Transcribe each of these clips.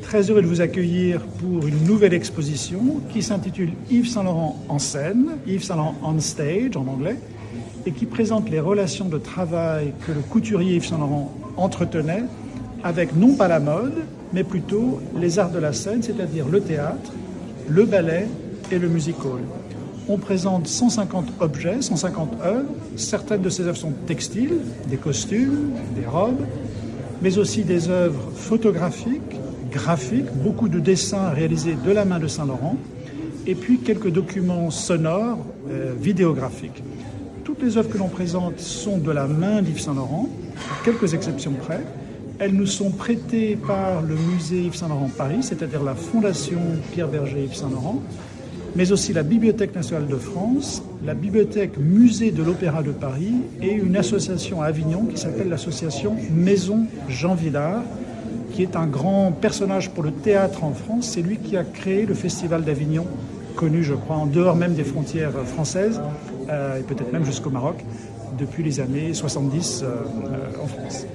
très heureux de vous accueillir pour une nouvelle exposition qui s'intitule Yves Saint Laurent en scène, Yves Saint Laurent on stage en anglais, et qui présente les relations de travail que le couturier Yves Saint Laurent entretenait avec non pas la mode, mais plutôt les arts de la scène, c'est-à-dire le théâtre, le ballet et le music hall. On présente 150 objets, 150 œuvres. Certaines de ces œuvres sont textiles, des costumes, des robes, mais aussi des œuvres photographiques, graphiques, beaucoup de dessins réalisés de la main de Saint Laurent, et puis quelques documents sonores, vidéographiques. Toutes les œuvres que l'on présente sont de la main d'Yves Saint Laurent, à quelques exceptions près. Elles nous sont prêtées par le musée Yves Saint Laurent Paris, c'est-à-dire la Fondation Pierre Berger Yves Saint Laurent, mais aussi la Bibliothèque nationale de France, la Bibliothèque Musée de l'Opéra de Paris et une association à Avignon qui s'appelle l'association Maison Jean Vilar, qui est un grand personnage pour le théâtre en France. C'est lui qui a créé le Festival d'Avignon, connu, je crois, en dehors même des frontières françaises, et peut-être même jusqu'au Maroc, depuis les années 70 en France.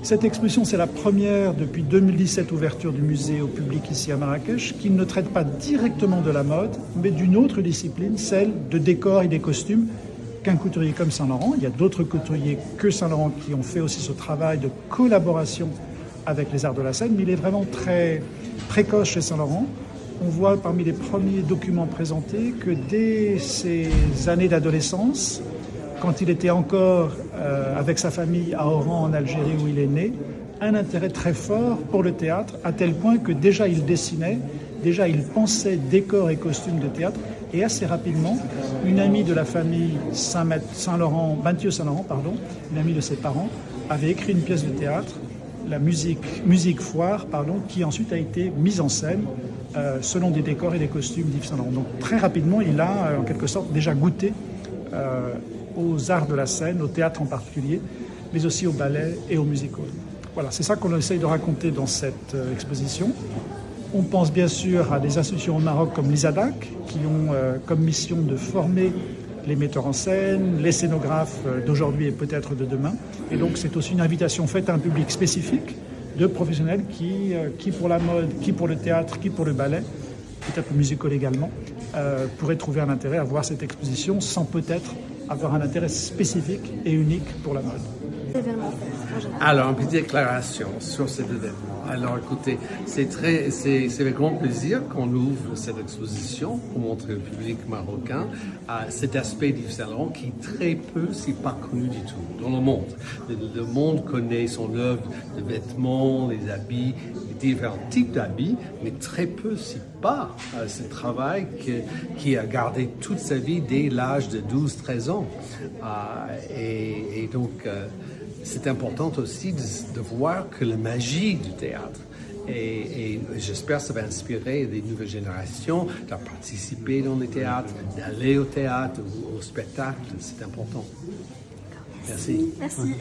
Cette exposition, c'est la première depuis 2017 ouverture du musée au public ici à Marrakech, qui ne traite pas directement de la mode, mais d'une autre discipline, celle de décors et des costumes qu'un couturier comme Saint Laurent. Il y a d'autres couturiers que Saint Laurent qui ont fait aussi ce travail de collaboration avec les arts de la scène, mais il est vraiment très précoce chez Saint Laurent. On voit parmi les premiers documents présentés que dès ses années d'adolescence, quand il était encore avec sa famille à Oran en Algérie où il est né, un intérêt très fort pour le théâtre, à tel point que déjà il dessinait, déjà il pensait décors et costumes de théâtre, et assez rapidement, une amie de la famille Mathieu Saint Laurent, une amie de ses parents, avait écrit une pièce de théâtre, la musique foire, qui ensuite a été mise en scène selon des décors et des costumes d'Yves Saint Laurent. Donc très rapidement, il a en quelque sorte déjà goûté aux arts de la scène, au théâtre en particulier, mais aussi au ballet et au music hall. Voilà, c'est ça qu'on essaye de raconter dans cette exposition. On pense bien sûr à des institutions au Maroc comme l'ISADAC, qui ont comme mission de former les metteurs en scène, les scénographes d'aujourd'hui et peut-être de demain. Et donc c'est aussi une invitation faite à un public spécifique de professionnels qui pour la mode, qui pour le théâtre, qui pour le ballet, peut-être le music hall également, pourraient trouver un intérêt à voir cette exposition sans peut-être avoir un intérêt spécifique et unique pour la mode. Alors, une petite déclaration sur cet événement. Alors, écoutez, c'est avec grand plaisir qu'on ouvre cette exposition pour montrer au public marocain cet aspect d'Yves Saint Laurent qui très peu, si pas connu du tout dans le monde. Le monde connaît son œuvre de vêtements, les habits, les différents types d'habits, mais très peu, si pas, ce travail qui a gardé toute sa vie dès l'âge de 12-13 ans. Et donc, c'est important aussi de voir que la magie du théâtre, et j'espère que ça va inspirer des nouvelles générations de participer dans les théâtres, d'aller au théâtre ou au spectacle, c'est important. Merci. Merci.